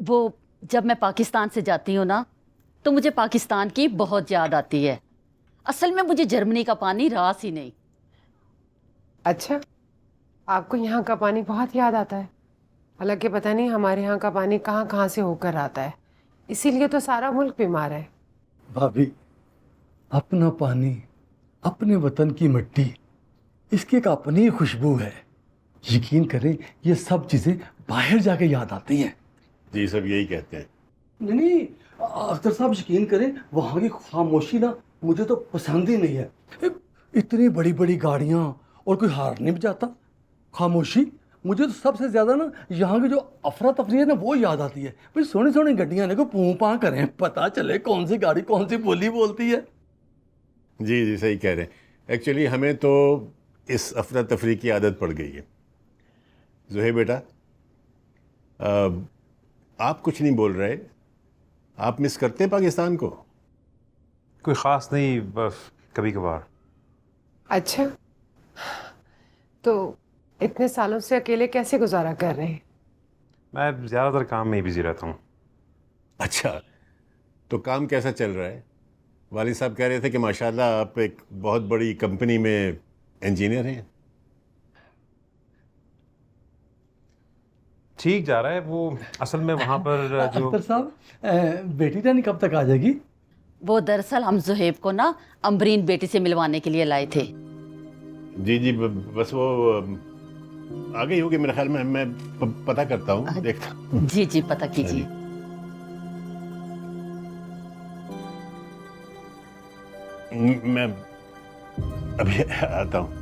वो जब मैं पाकिस्तान से जाती हूँ ना तो मुझे पाकिस्तान की बहुत याद आती है। असल में मुझे जर्मनी का पानी रास ही नहीं। अच्छा, आपको यहाँ का पानी बहुत याद आता है। हालांकि पता नहीं हमारे यहाँ का पानी कहाँ कहाँ से होकर आता है, इसीलिए तो सारा मुल्क बीमार है। भाभी, अपना पानी, अपने वतन की मिट्टी, इसकी एक अपनी ही खुशबू है। यकीन करें, ये सब चीजें बाहर जाके याद आती हैं। जी सब यही कहते हैं। नहीं नहीं, अख्तर साहब यकीन करें, वहाँ की खामोशी ना मुझे तो पसंद ही नहीं है। इतनी बड़ी बड़ी गाड़ियाँ और कोई हार नहीं बजाता। खामोशी मुझे तो सबसे ज्यादा ना यहाँ की जो अफरा तफरी है ना वो याद आती है। भाई सोनी सोनी गड्डियाँ देखो, पूं पां करें, पता चले कौन सी गाड़ी कौन सी बोली बोलती है। जी जी सही कह रहे हैं। एक्चुअली हमें तो इस अफरा तफरी की आदत पड़ गई है। ज़ुहैब बेटा, आप कुछ नहीं बोल रहे, आप मिस करते हैं पाकिस्तान को? कोई ख़ास नहीं, बस कभी कभार। अच्छा, तो इतने सालों से अकेले कैसे गुजारा कर रहे हैं? मैं ज़्यादातर काम में ही बिजी रहता हूँ। अच्छा, तो काम कैसा चल रहा है? वालिद साहब कह रहे थे कि माशाल्लाह आप एक बहुत बड़ी कंपनी में इंजीनियर हैं। ठीक जा रहा है। वो असल में वहाँ पर जो अख्तर साहब, बेटी रानी कब तक आ जाएगी? वो दरअसल हम जुहेब को ना अम्बरीन बेटी से मिलवाने के लिए लाए थे। जी जी, बस वो आ गई होगी मेरे ख्याल में। मैं पता करता हूँ, देखता हूँ। जी जी, पता कीजिए। मैं अभी आता हूँ।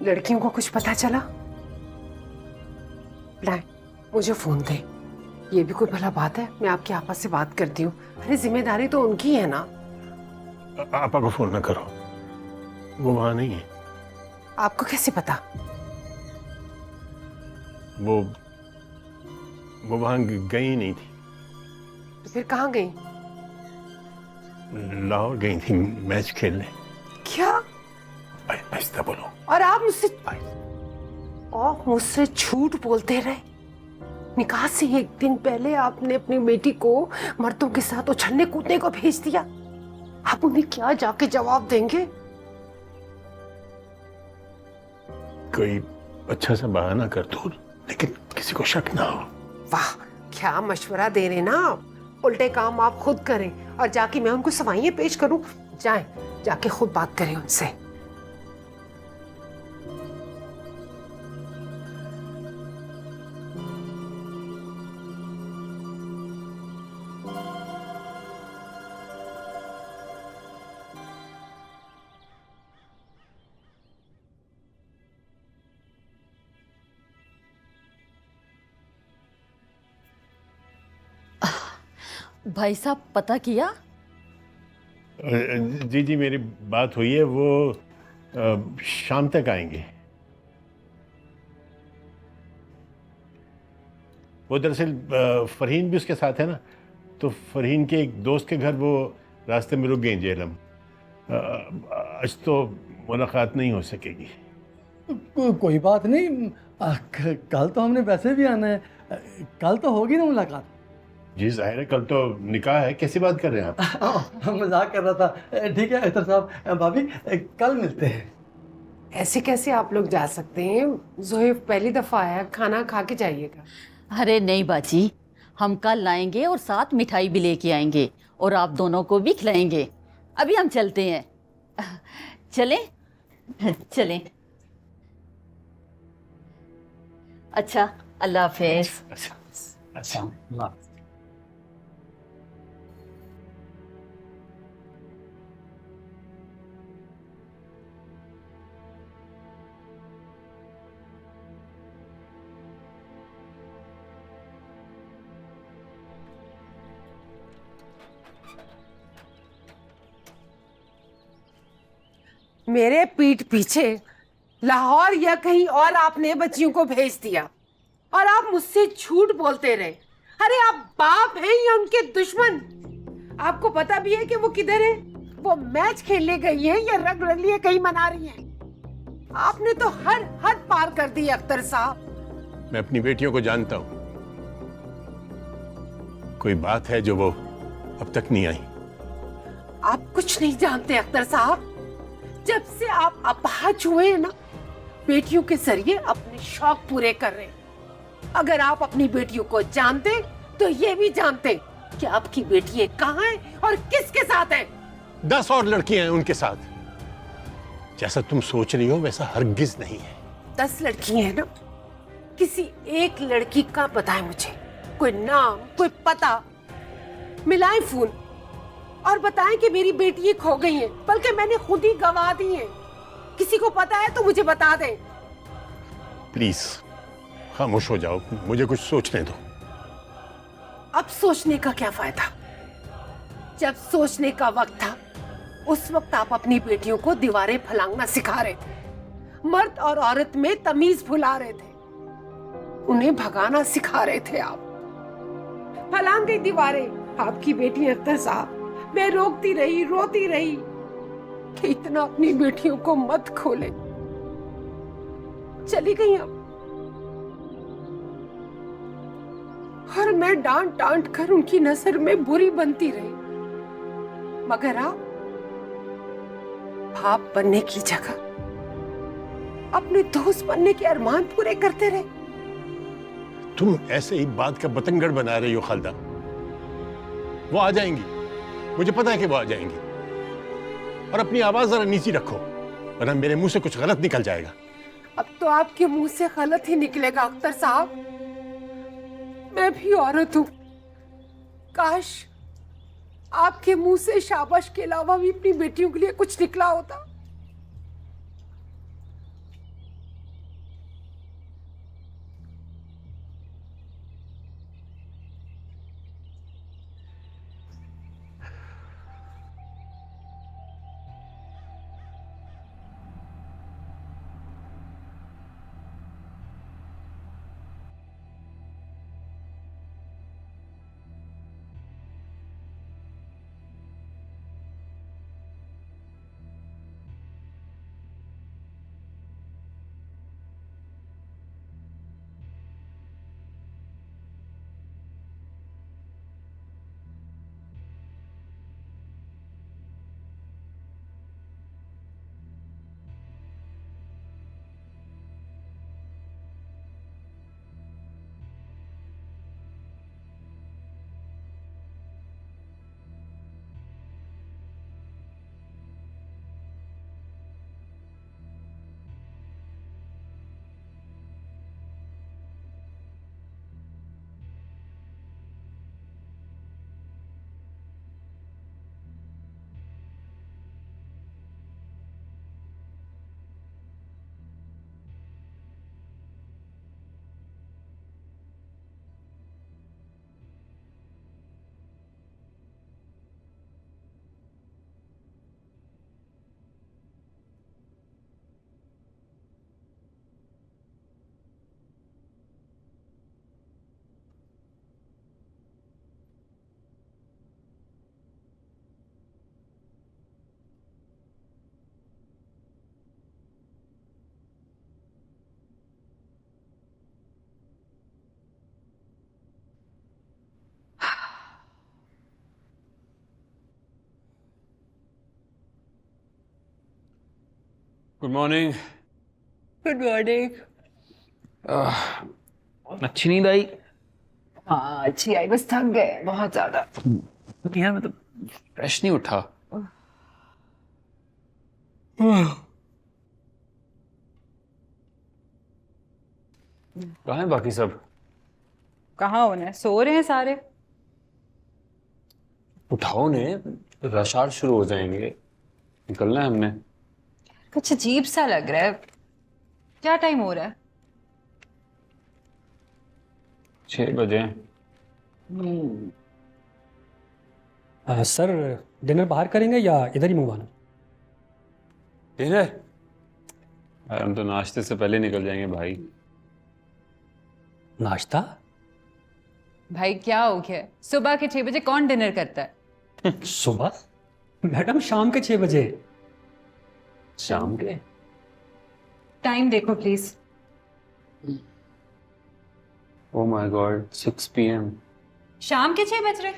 लड़कियों को कुछ पता चला? लाए, मुझे फोन दे। ये भी कोई भला बात है? मैं आपके आपस से बात करती हूँ। अरे जिम्मेदारी तो उनकी है ना। आपा को फोन ना करो, वो वहां नहीं है। आपको कैसे पता? वो वहां गई ही नहीं थी। तो फिर कहाँ गई? लाहौर गई थी मैच खेलने। क्या? आहिस्ता बोलो। और आप मुझसे झूठ बोलते रहे। निकाह से एक दिन पहले आपने अपनी बेटी को मर्दों के साथ उछलने कूदने को भेज दिया। आप उन्हें क्या जाके जवाब देंगे? कोई अच्छा सा बहाना कर दो, लेकिन किसी को शक ना हो। वाह, क्या मशवरा दे रहे ना आप। उल्टे काम आप खुद करें और जाके मैं उनको सवाइयां पेश करूं। जाएं, जाके खुद बात करें उनसे। भाई साहब, पता किया? जी जी, मेरी बात हुई है। वो शाम तक आएंगे। वो दरअसल फरहीन भी उसके साथ है ना, तो फरहीन के एक दोस्त के घर वो रास्ते में रुक गई जेलम। आज तो मुलाकात नहीं हो सकेगी। कोई बात नहीं, कल तो हमने वैसे भी आना है। कल तो होगी ना मुलाकात। जी जाहिर है, कल तो निकाह है। कैसी बात कर रहे हैं आप? मजाक कर रहा था। ठीक है अख्तर साहब, भाभी कल मिलते हैं। ऐसे कैसे आप लोग जा सकते हैं? ज़ुहैब पहली दफा आया, खाना खा के जाइएगा। अरे नहीं बाजी, हम कल लाएंगे और साथ मिठाई भी लेके आएंगे और आप दोनों को भी खिलाएंगे। अभी हम चलते हैं। चलें? चलें। अच्छा, अल्लाह हाफिज़। अच्छा, मेरे पीठ पीछे लाहौर या कहीं और आपने बच्चियों को भेज दिया और आप मुझसे झूठ बोलते रहे। अरे आप बाप हैं या उनके दुश्मन? आपको पता भी है कि वो किधर है? वो मैच खेलने गई है या रंग रलिए कहीं मना रही हैं? आपने तो हर हद पार कर दी अख्तर साहब। मैं अपनी बेटियों को जानता हूं। कोई बात है जो वो अब तक नहीं आई। आप कुछ नहीं जानते अख्तर साहब। जब से आप अपाहज हुए हैं ना, बेटियों के जरिए अपने शौक पूरे कर रहे हैं। अगर आप अपनी बेटियों को जानते तो ये भी जानते कि आपकी बेटियां कहाँ हैं और किसके साथ हैं। 10 और लड़कियां हैं उनके साथ। जैसा तुम सोच रही हो वैसा हरगिज नहीं है। 10 लड़कियां हैं ना, किसी एक लड़की का बताएं मुझे, कोई नाम, कोई पता, मिलाएं फोन और बताएं कि मेरी बेटी खो गई है, बल्कि मैंने खुद ही गवा दी है। किसी को पता है तो मुझे बता दें। प्लीज खामोश हो जाओ, मुझे कुछ सोचने दो। अब सोचने का क्या फायदा? जब सोचने का वक्त था उस वक्त आप अपनी बेटियों को दीवारें फलांगना सिखा रहे थे, मर्द और औरत में तमीज भुला रहे थे, उन्हें भगाना सिखा रहे थे। आप फलांग गई दीवारें। आपकी बेटी अख्तर साहब, मैं रोकती रही, रोती रही कि इतना अपनी बेटियों को मत खोले। चली गई अब, और मैं डांट डांट कर उनकी नजर में बुरी बनती रही। मगर आप बाप बनने की जगह अपने दोस्त बनने के अरमान पूरे करते रहे। तुम ऐसे ही बात का बतंगड़ बना रही हो खालदा। वो आ जाएंगी, मुझे पता है कि वो आ जाएंगी। और अपनी आवाज जरा नीची रखो वरना मेरे मुंह से कुछ गलत निकल जाएगा। अब तो आपके मुंह से गलत ही निकलेगा अख्तर साहब। मैं भी औरत हूं। काश आपके मुंह से शाबाश के अलावा भी अपनी बेटियों के लिए कुछ निकला होता। Good morning. Good morning. अच्छी नींद आई? हाँ अच्छी आई, बस थक गए बहुत ज्यादा। यार मैं तो फ्रेश नहीं उठा। कहाँ हैं बाकी सब? कहाँ होना है, सो रहे हैं सारे। उठाओ ने, रश आवर शुरू हो जाएंगे, निकलना है हमने। कुछ अजीब सा लग रहा है। क्या टाइम हो रहा है? 6 बजे। सर डिनर बाहर करेंगे या इधर ही मंगवाना? डिनर? हम तो नाश्ते से पहले निकल जाएंगे भाई। नाश्ता? भाई क्या हो गया, सुबह के 6 बजे कौन डिनर करता है? सुबह? मैडम शाम के 6 बजे। शाम के? टाइम देखो please. Oh my God, 6 PM। शाम के 6 बज रहे?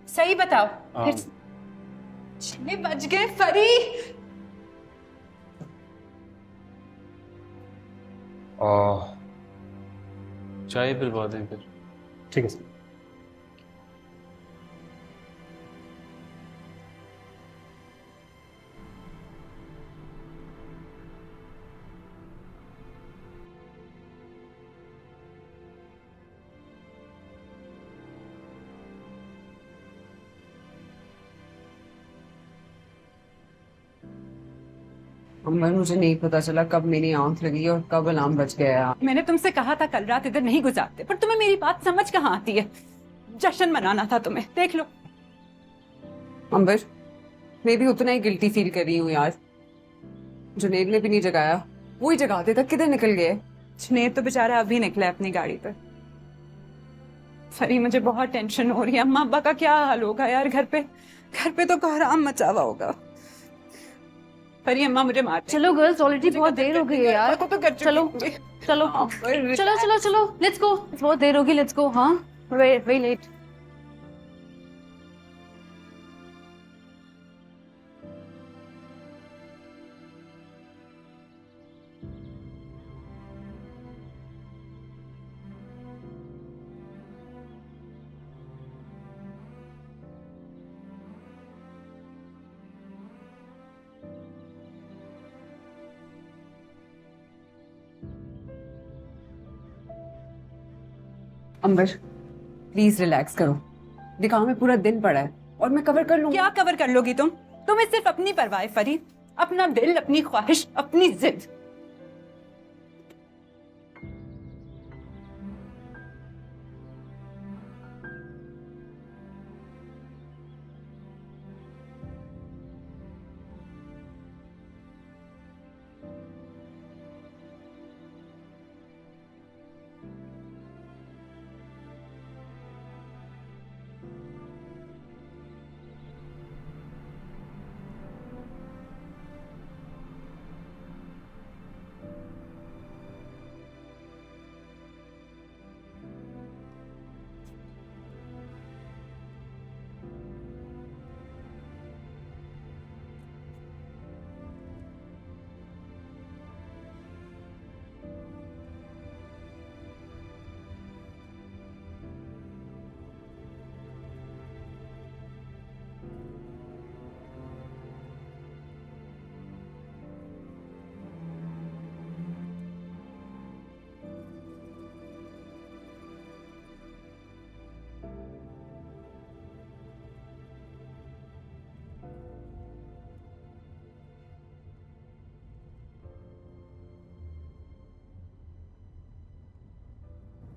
सही बताओ। फिर 6 बज गए फरी। चाय पिलवा दें फिर। ठीक है सर। अम्मा मुझे नहीं पता चला कब मेरी आंख लगी और कब अलार्म बज गया। मैंने तुमसे कहा था कल रात इधर नहीं गुजारते, पर तुम्हें मेरी बात समझ कहाँ आती है। जश्न मनाना था तुम्हें, देख लो। अंबर, मैं भी उतना ही गिल्टी फील कर रही हूँ यार। जुनेद ने भी नहीं जगाया, वो ही जगाते तक किधर निकल गए। जुनेद तो बेचारा अभी निकला अपनी गाड़ी पर। फरी मुझे बहुत टेंशन हो रही है। अम्मा अब्बा का क्या हाल होगा यार। घर पे तो कोहराम मचा हुआ होगा। फरी अम्मा मुझे मार। चलो गर्ल्स, ऑलरेडी बहुत देर हो गई है यार। को तो कर चुकी चलो होंगी। चलो चलो चलो चलो, लेट्स गो। बहुत देर होगी, लेट्स गो। हाँ, very late. Ambar please relax करो, दिखाओ में पूरा दिन पड़ा है और मैं कवर कर लूंगी। क्या कवर कर लोगी तुम? तुम्हें सिर्फ अपनी परवाह है फरी। अपना दिल, अपनी ख्वाहिश, अपनी जिद।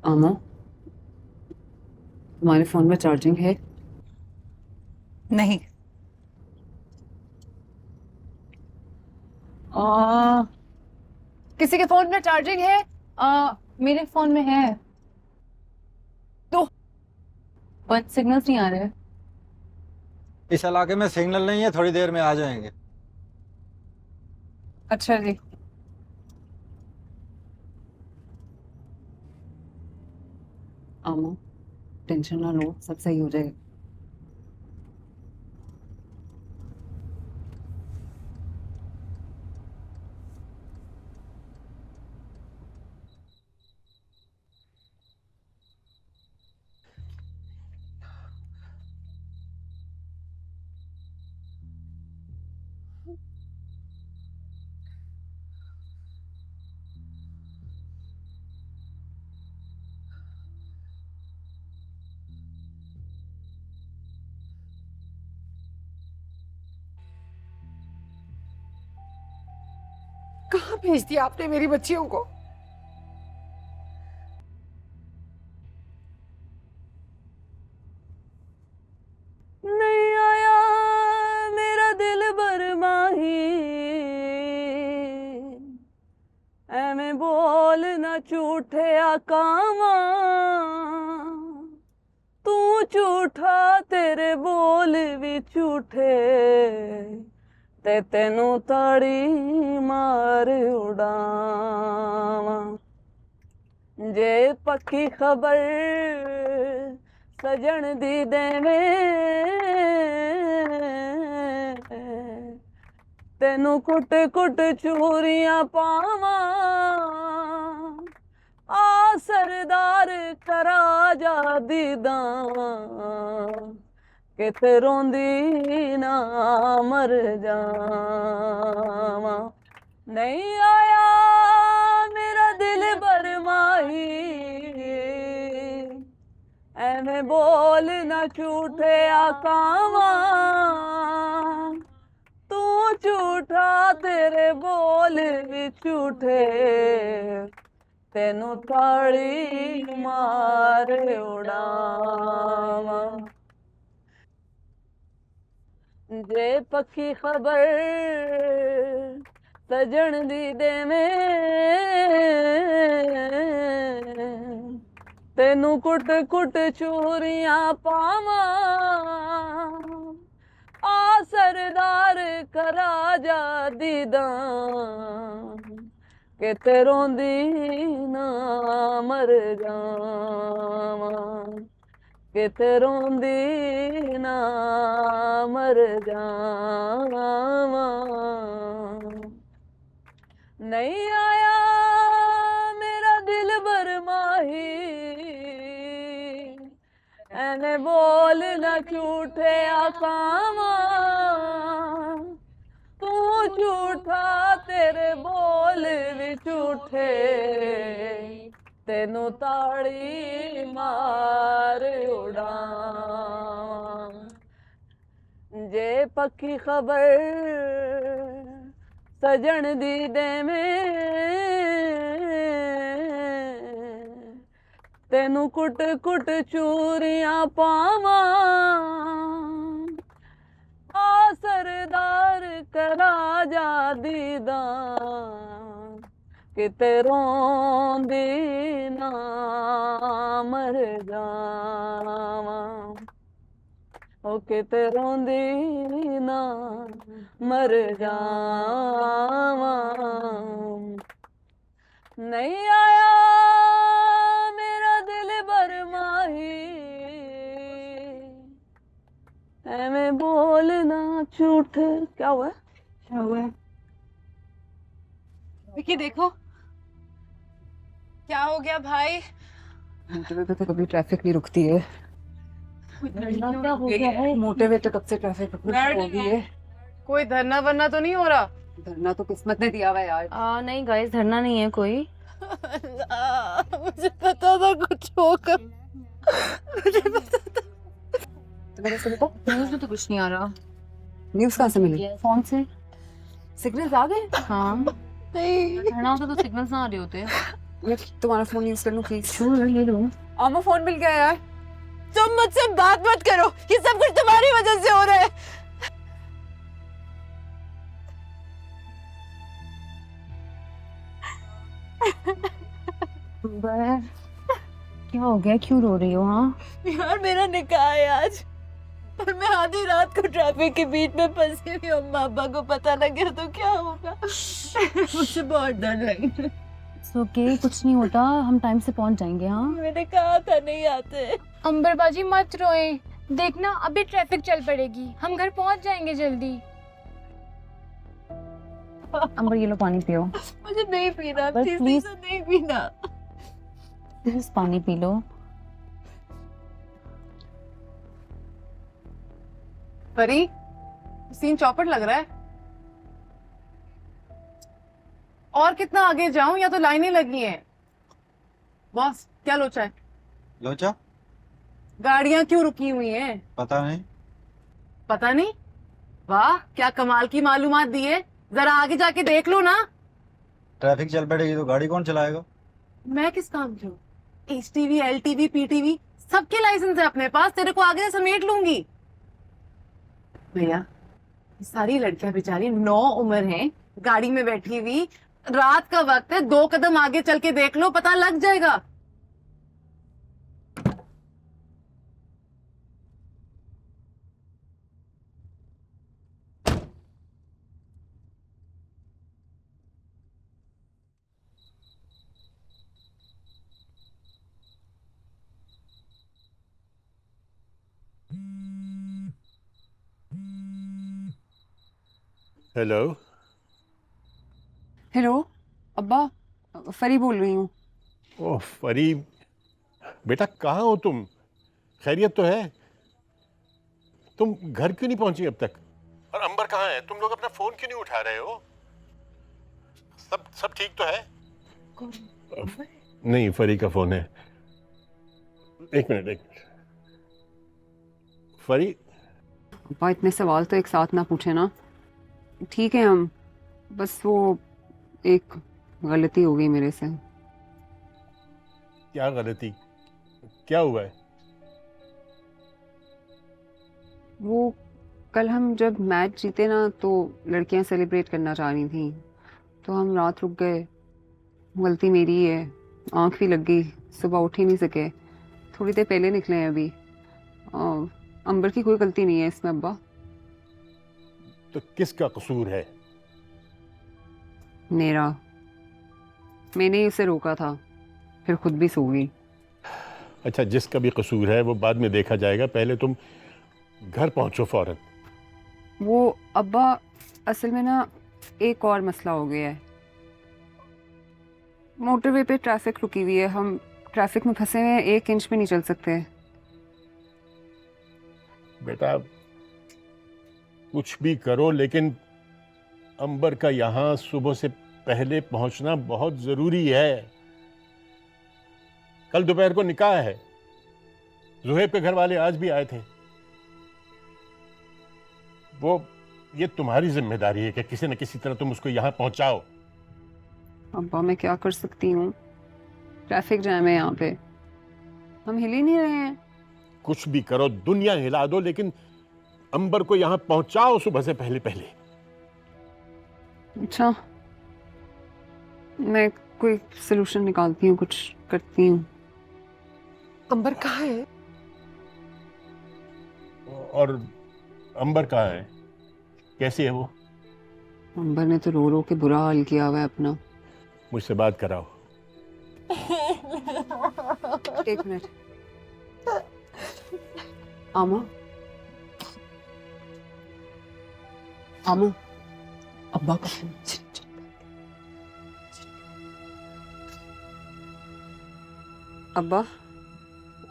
आमा, तुम्हारे फोन में चार्जिंग है? नहीं। किसी के फोन में चार्जिंग है? मेरे फोन में है तो, पर सिग्नल्स नहीं आ रहे। इस इलाके में सिग्नल नहीं है, थोड़ी देर में आ जाएंगे। अच्छा जी। आमा, टेंशन ना लो, सब सही हो जाएगा। कहाँ भेज दिया आपने मेरी बच्चियों को? नहीं आया मेरा दिल बरमाही, एवें बोल ना झूठे कावा, तू ਝੂਠਾ ਤੇਰੇ ਬੋਲ ਵੀ ਝੂਠੇ ਤੇ ਤੈਨੂੰ ਤਾੜੀ ਮਾਰ ਉਡਾਵਾਂ ਜੇ ਪੱਕੀ ਖਬਰ ਸਜਣ ਦੀ ਦੇਵੇਂ ਤੈਨੂੰ ਕੁੱਟ ਕੁੱਟ ਚੂਰੀਆਂ ਪਾਵਾਂ ਆ ਸਰਦਾਰ ਕਰਾ ਜਾ ਦੀਦਾਂ ਕਿਤੇ ਰੋਂਦੀ ਨਾ ਮਰ ਜਾਵਾਂ ਨਹੀਂ ਆਇਆ ਮੇਰਾ ਦਿਲ ਬਰਮਾਹੀ ਐਵੇਂ ਬੋਲ ਨਾ ਝੂਠੇ ਆਕਾਵਾਂ ਤੂੰ ਝੂਠਾ ਤੇਰੇ ਬੋਲ ਵੀ ਝੂਠੇ ਤੈਨੂੰ ਤਾੜੀ ਮਾਰ ਉਡਾਵਾਂ ਜੇ ਪੱਕੀ ਖਬਰ ਸਜਣ ਦੀ ਦੇਵੇਂ ਤੈਨੂੰ ਕੁੱਟ ਕੁੱਟ ਚੂਰੀਆਂ ਪਾਵਾਂ ਆ ਸਰਦਾਰ ਕਰਾ ਜਾ ਦੀਦਾਂ ਕਿਤੇ ਰੋਂਦੀ ਨਾ ਮਰ ਜਾਵਾਂ ਕਿਤੇ ਰੋਂਦੀ ਨਾ ਮਰ ਜਾਵਾਂ ਨਹੀਂ ਆਇਆ ਮੇਰਾ ਦਿਲ ਬਰਮਾਹੀ ਐਨੇ ਬੋਲ ਨਾ ਝੂਠੇ ਆਕਾਵਾਂ ਤੂੰ ਝੂਠਾ ਤੇਰੇ ਬੋਲ ਵੀ ਝੂਠੇ ਤੈਨੂੰ ਤਾੜੀ ਮਾਰ ਉਡਾਵਾਂ ਜੇ ਪੱਕੀ ਖਬਰ ਸਜਣ ਦੀ ਦੇਵੇਂ ਤੈਨੂੰ ਕੁੱਟ ਕੁੱਟ ਚੂਰੀਆਂ ਪਾਵਾਂ ਆ ਸਰਦਾਰ ਕਰਾ ਜਾ ਦੀਦਾਂ ਕਿਤੇ ਰੋਂਦੀ ਨਾ ਮਰ ਜਾਵਾਂ ਉਹ ਕਿਤੇ ਰੋਂਦੀ ਨਾ ਮਰ ਜਾਵਾਂ ਨਹੀਂ ਆਇਆ ਮੇਰਾ ਦਿਲ ਬਰਮਾਹੀ ਐਵੇਂ बोलना झूठ क्या हुआ है विकी देखो क्या हो गया भाई तो कभी ट्रैफिक नहीं रुकती है मोटे वे तो कब से ट्रैफिक हो गई है कोई धरना वरना तो नहीं हो रहा? धरना तो किस्मत ने दिया हुआ है यार नहीं गाइस धरना नहीं है कोई मुझे पता था कुछ होगा मुझे पता था न्यूज़ में तो कुछ नहीं आ रहा न्यूज़ कहाँ से मिली फोन से सिग्नल्स आ गए हाँ नहीं धरना होता तो सिग्नल्स ना आ रहे होते मैं तुम्हारा फोन यूज कर लूं प्लीज ले लो आमा फोन मिल गया यार तुम मुझसे बात मत करो ये सब कुछ तुम्हारी वजह से हो रहा है क्या हो गया क्यों रो रही हो हाँ यार मेरा निकाह है आज और मैं आधी रात को ट्रैफिक के बीच में फंसी हुई हूँ अम्मा अब्बा को पता लग गया तो क्या होगा मुझे बहुत डर लग रहा है ओके कुछ नहीं होता हम टाइम से पहुंच जाएंगे हाँ मैंने कहा था नहीं आते अंबर बाजी मत रोए देखना अभी ट्रैफिक चल पड़ेगी हम घर पहुंच जाएंगे जल्दी अंबर ये लो पानी पियो मुझे नहीं पीना बस प्लीज please। नहीं पीना प्लीज पानी पी लो परी सीन चौपट लग रहा है और कितना आगे जाऊं या तो लाइनें लगी हैं बॉस क्या लोचा है लोचा गाड़ियां क्यों रुकी हुई हैं पता नहीं पता नहीं वाह क्या कमाल की मालूमात दी है जरा आगे जाके देख लो ना ट्रैफिक चल पड़ेगी तो गाड़ी कौन चलाएगा मैं किस काम की हूँ HTV LTV PTV सबके लाइसेंस है अपने पास तेरे को आगे से समेट लूंगी भैया ये सारी लड़कियां बेचारी 9 उम्र हैं गाड़ी में बैठी हुई रात का वक्त है 2 कदम आगे चल के देख लो पता लग जाएगा हेलो। हेलो अब्बा, फरी बोल रही हूँ। ओह फरी, बेटा कहाँ हो तुम? खैरियत तो है? तुम घर क्यों नहीं पहुंची अब तक? और अंबर कहाँ है? तुम लोग अपना फोन क्यों नहीं उठा रहे हो? सब ठीक तो है? नहीं, फरी का फोन है। एक मिनट। फरी, अब्बा इतने सवाल तो एक साथ ना पूछे ना। ठीक है हम, बस वो एक गलती हो गई मेरे से। क्या गलती? क्या हुआ है? वो कल हम जब मैच जीते ना तो लड़कियां सेलिब्रेट करना चाह रही थी, तो हम रात रुक गए। गलती मेरी ही है, आंख भी लग गई, सुबह उठ ही नहीं सके। थोड़ी देर पहले निकले हैं अभी। अंबर की कोई गलती नहीं है इसमें अब्बा। तो किसका कसूर है? मेरा। मैंने ही उसे रोका था, फिर खुद भी सो गई। अच्छा, जिसका भी कसूर है वो बाद में देखा जाएगा, पहले तुम घर पहुंचो फौरन। वो अब्बा असल में ना एक और मसला हो गया है। मोटरवे पे ट्रैफिक रुकी हुई है, हम ट्रैफिक में फंसे हुए हैं, 1 इंच भी नहीं चल सकते। बेटा कुछ भी करो, लेकिन अंबर का यहां सुबह से पहले पहुंचना बहुत जरूरी है। कल दोपहर को निकाह है। जुहैब के घर वाले आज भी आए थे। ये तुम्हारी जिम्मेदारी है कि किसी न किसी तरह तुम उसको यहां पहुंचाओ। अब्बा मैं क्या कर सकती हूँ, ट्रैफिक जैम है यहाँ पे, हम हिल ही नहीं रहे हैं। कुछ भी करो, दुनिया हिला दो, लेकिन अंबर को यहां पहुंचाओ सुबह से पहले पहले। अच्छा, मैं कोई सलूशन निकालती हूँ, कुछ करती हूँ। अंबर कहाँ है? और अंबर कहाँ है? कैसी है वो? अंबर ने तो रो रो के बुरा हाल किया हुआ है अपना। मुझसे बात कराओ। एक मिनट। आमा, आमा, अब्बा का फोन। अब्बा,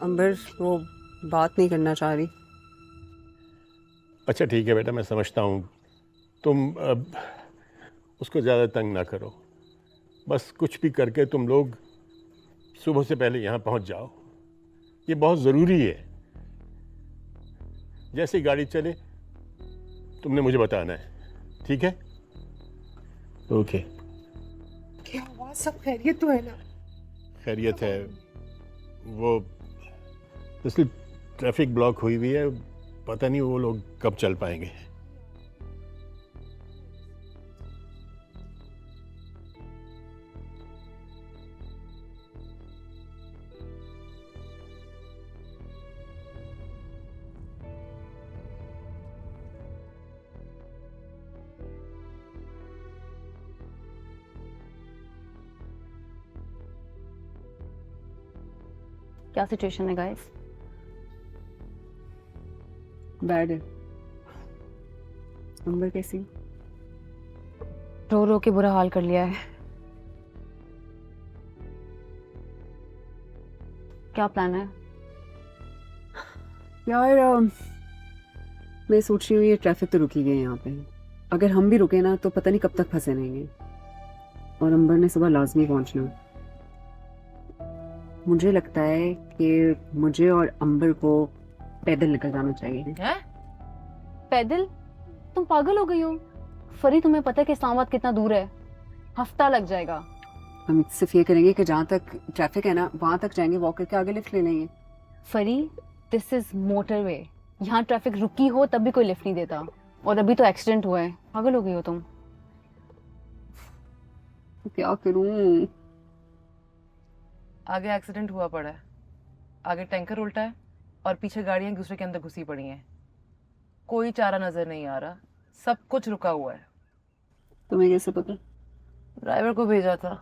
अंबर वो बात नहीं करना चाह रही। अच्छा ठीक है बेटा, मैं समझता हूँ। तुम अब उसको ज़्यादा तंग ना करो। बस कुछ भी करके तुम लोग सुबह से पहले यहाँ पहुँच जाओ, ये बहुत ज़रूरी है। जैसे ही गाड़ी चले तुमने मुझे बताना है, ठीक है? ओके। क्या हुआ? सब खैरियत तो है ना? खैरियत है। वो इसलिए ट्रैफिक ब्लॉक हुई हुई है, पता नहीं वो लोग कब चल पाएंगे। क्या सिचुएशन है गाइस? बैड है। अंबर कैसी? रो रो के बुरा हाल कर लिया है। क्या प्लान है? यार मैं सोच रही हूँ ये ट्रैफिक तो रुकी गई है यहाँ पे, अगर हम भी रुके ना तो पता नहीं कब तक फंसे रहेंगे। और अंबर ने सुबह लाजमी पहुंचना। मुझे लगता है कि मुझे और अंबर को पैदल निकल जाना चाहिए। है? पैदल? तुम पागल हो गई हो? फरी, तुम्हें पता है कि इस्लामाबाद कितना दूर है? हफ्ता लग जाएगा। हम सिर्फ ये करेंगे कि जहाँ तक ट्रैफिक है ना वहां तक जाएंगे, वॉक करके आगे लिफ्ट ले लेंगे। फरी, दिस इज मोटरवे, यहाँ ट्रैफिक रुकी हो तब भी कोई लिफ्ट नहीं देता, और अभी तो एक्सीडेंट हुआ है। पागल हो गई हो तुम? क्या करूं? आगे एक्सीडेंट हुआ पड़ा है, आगे टैंकर उल्टा है और पीछे गाड़ियां एक दूसरे के अंदर घुसी पड़ी हैं। कोई चारा नजर नहीं आ रहा, सब कुछ रुका हुआ है। तुम्हें कैसे पता? ड्राइवर को भेजा था।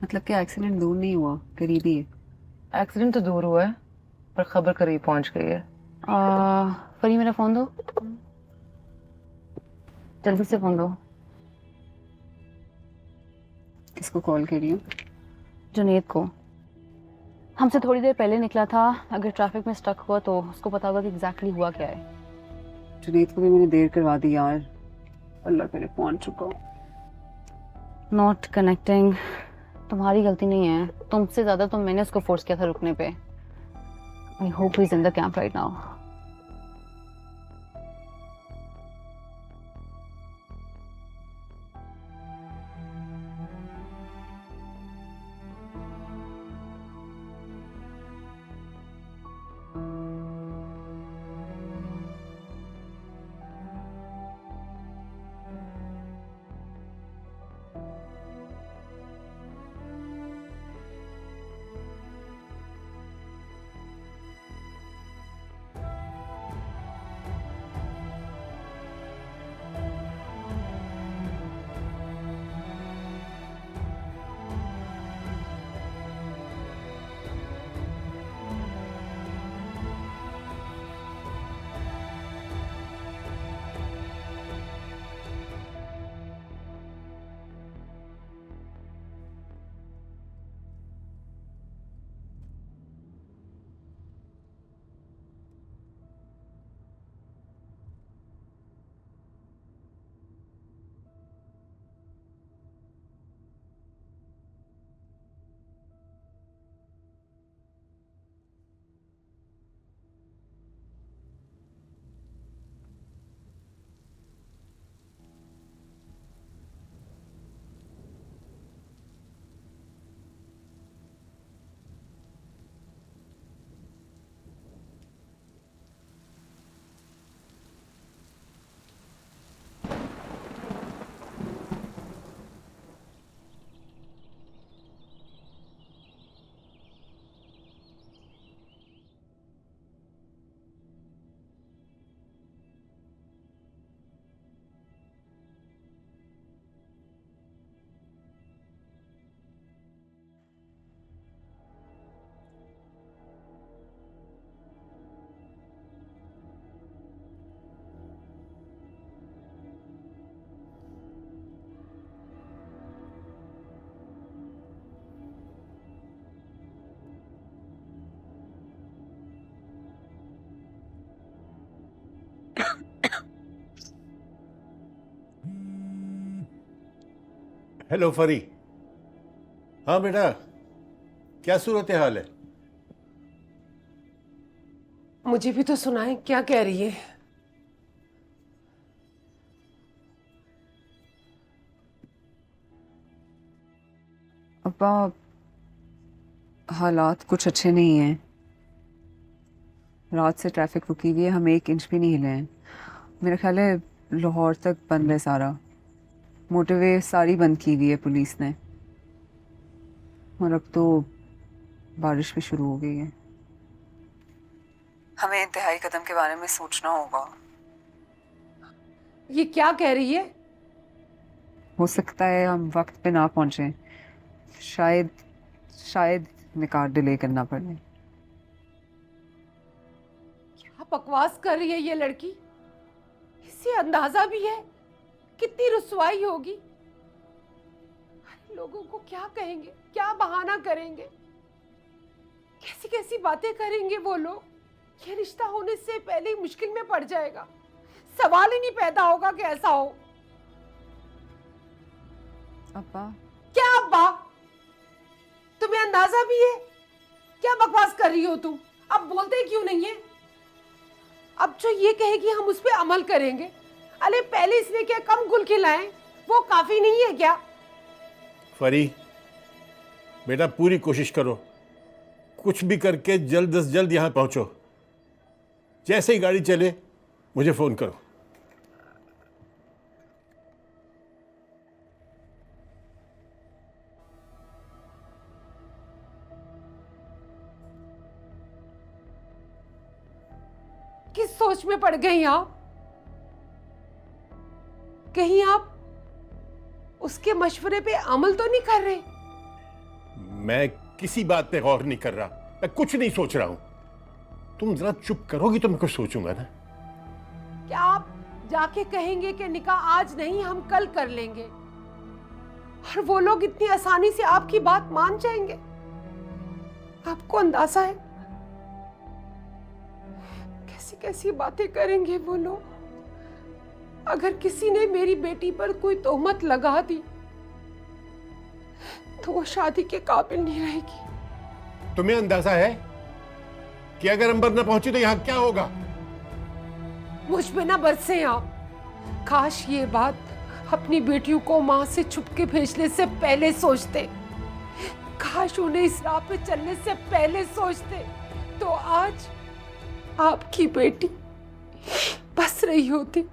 मतलब कि एक्सीडेंट दूर नहीं हुआ, करीब ही है। एक्सीडेंट तो दूर हुआ है पर खबर करीब पहुंच गई है। फरी, मेरा फोन दो। जल्दी से फोन दो। किसको कॉल करी हूँ? जुनेद को। हमसे थोड़ी देर पहले निकला था, अगर ट्रैफिक में स्टक हुआ तो उसको पता होगा कि एग्जैक्टली हुआ क्या है। जुनेद को भी मैंने देर करवा दी यार, अल्लाह करे पहुंच चुका। Not connecting. तुम्हारी गलती नहीं है, तुमसे ज्यादा तो मैंने उसको फोर्स किया था रुकने पे। I hope he is in the camp right now. Hello फरी। हाँ बेटा, क्या सूरत हाल है? मुझे भी तो सुनाए, क्या कह रही है? अब्बा, हालात कुछ अच्छे नहीं हैं। रात से ट्रैफिक रुकी हुई है, हम 1 इंच भी नहीं हिले हैं। मेरा ख्याल है लाहौर तक बंद है सारा, मोटरवे सारी बंद की हुई है पुलिस ने। और अब तो बारिश भी शुरू हो गई है। हमें इंतहाई कदम के बारे में सोचना होगा। ये क्या कह रही है? हो सकता है हम वक्त पे ना पहुंचे, शायद निकाह डिले करना पड़े। क्या बकवास कर रही है ये लड़की? इसे अंदाजा भी है कितनी रुसवाई होगी? लोगों को क्या कहेंगे, क्या बहाना करेंगे, कैसी कैसी बातें करेंगे वो लोग। ये रिश्ता होने से पहले ही मुश्किल में पड़ जाएगा। सवाल ही नहीं पैदा होगा कि ऐसा हो। अब्बा, क्या अब्बा? तुम्हें अंदाजा भी है? क्या बकवास कर रही हो तुम? अब बोलते क्यों नहीं है? अब जो ये कहेगी हम उस पर अमल करेंगे। अरे पहले इसने क्या कम गुल खिलाए, वो काफी नहीं है क्या? फरी बेटा, पूरी कोशिश करो, कुछ भी करके जल्द से जल्द यहाँ पहुँचो। जैसे ही गाड़ी चले मुझे फ़ोन करो। किस सोच में पड़ गई आप? कहीं आप उसके मशवरे पे अमल तो नहीं कर रहे? मैं किसी बात पे गौर नहीं कर रहा, मैं कुछ नहीं सोच रहा हूं। तुम जरा चुप करोगी तो मैं कुछ सोचूंगा ना। क्या आप जाके कहेंगे कि निकाह आज नहीं हम कल कर लेंगे, और वो लोग इतनी आसानी से आपकी बात मान जाएंगे? आपको अंदाजा है कैसी कैसी बातें करेंगे वो लोग? अगर किसी ने मेरी बेटी पर कोई तोहमत लगा दी तो वो शादी के काबिल नहीं रहेगी। तुम्हें अंदाजा है कि अगर अंबर न पहुंची तो यहां क्या होगा? मुझ पे ना बरसे आप। काश ये बात अपनी बेटियों को मां से छुप के भेजने से पहले सोचते, काश उन्हें इस राह पे चलने से पहले सोचते, तो आज आपकी बेटी बस रही होती,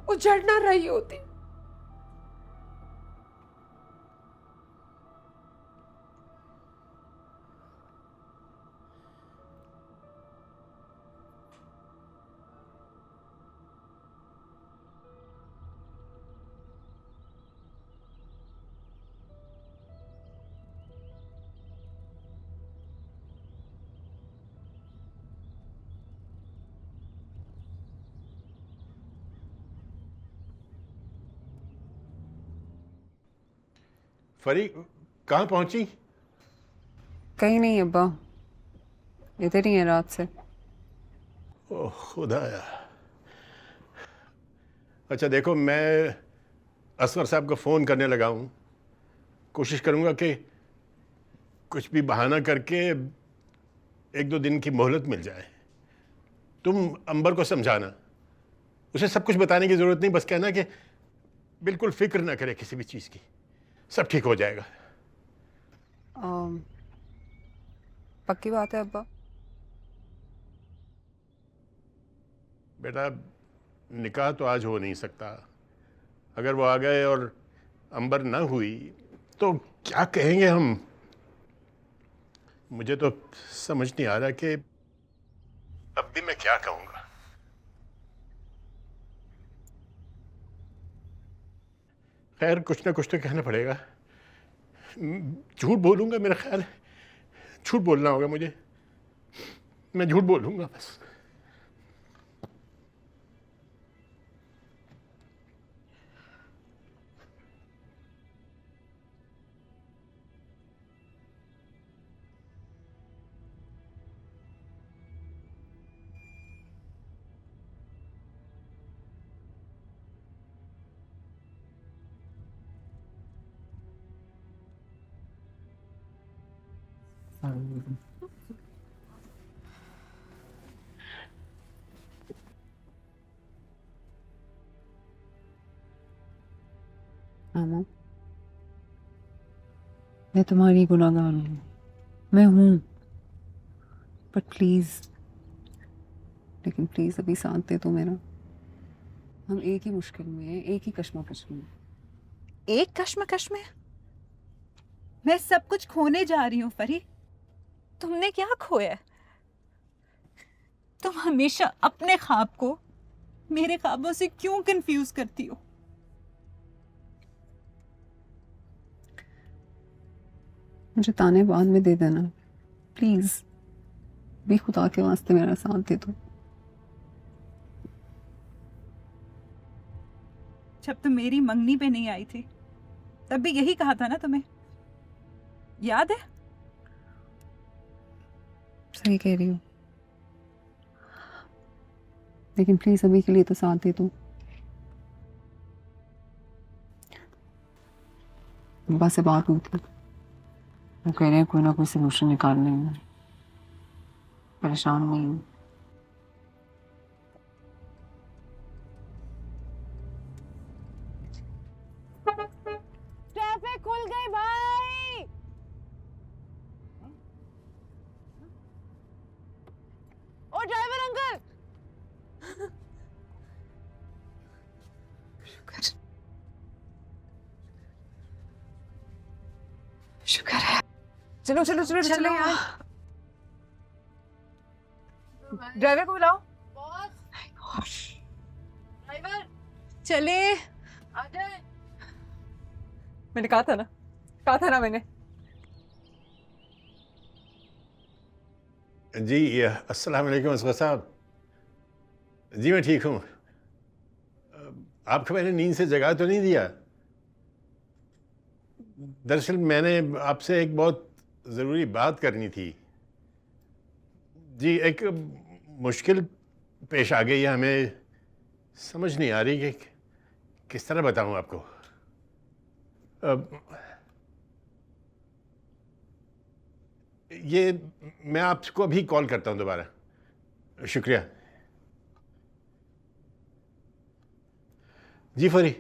उजड़ ना रही होती। फरी कहाँ पहुंची? कहीं नहीं अब्बा, इधर ही है रात से। ओह खुदाया। अच्छा देखो, मैं असगर साहब को फ़ोन करने लगा हूँ। कोशिश करूँगा कि कुछ भी बहाना करके 1-2 दिन की मोहलत मिल जाए। तुम अंबर को समझाना, उसे सब कुछ बताने की ज़रूरत नहीं, बस कहना कि बिल्कुल फिक्र ना करे किसी भी चीज़ की, सब ठीक हो जाएगा। पक्की बात है अब्बा? बेटा निकाह तो आज हो नहीं सकता। अगर वो आ गए और अंबर ना हुई तो क्या कहेंगे हम? मुझे तो समझ नहीं आ रहा कि अब भी मैं क्या कहूँगा। खैर कुछ ना कुछ तो कहना पड़ेगा। झूठ बोलूँगा, मेरा ख्याल है झूठ बोलना होगा मुझे। मैं झूठ बोलूँगा बस। मामा, मैं तुम्हारी गुनाहगार हूँ, मैं हूँ, बट प्लीज, लेकिन प्लीज अभी साथ दे दो मेरा। हम एक ही मुश्किल में हैं, एक ही कश्मकश में। एक कश्मकश में? मैं सब कुछ खोने जा रही हूँ फरी। तुमने क्या खोया है? तुम हमेशा अपने ख्वाब को मेरे ख्वाबों से क्यों कंफ्यूज करती हो? मुझे ताने बाद में दे देना प्लीज, भी खुदा के वास्ते मेरा साथ दे दो। जब तुम मेरी मंगनी पे नहीं आई थी तब भी यही कहा था ना तुम्हें, याद है? सही कह रही हो, लेकिन प्लीज अभी के लिए तो साथ दे दो। अब्बा से बात हुई थी, वो कह रहे हैं कोई ना कोई सोल्यूशन निकाल लेंगे, परेशान नहीं हूँ। ट्रैफिक खुल गई भाई। ओ ड्राइवर अंकल। शुक्र है। चलो चलो चलो चलो यार। ड्राइवर को बुलाओ। ड्राइवर चले। आ जाए। मैंने कहा था ना मैंने। जी अस्सलाम वालेकुम असगर साहब। जी मैं ठीक हूँ। आपको मैंने नींद से जगा तो नहीं दिया? दरअसल मैंने आपसे एक बहुत ज़रूरी बात करनी थी। जी, एक मुश्किल पेश आ गई है, हमें समझ नहीं आ रही कि किस तरह बताऊं आपको। ये मैं आपको अभी कॉल करता हूं दोबारा। शुक्रिया जी फरी।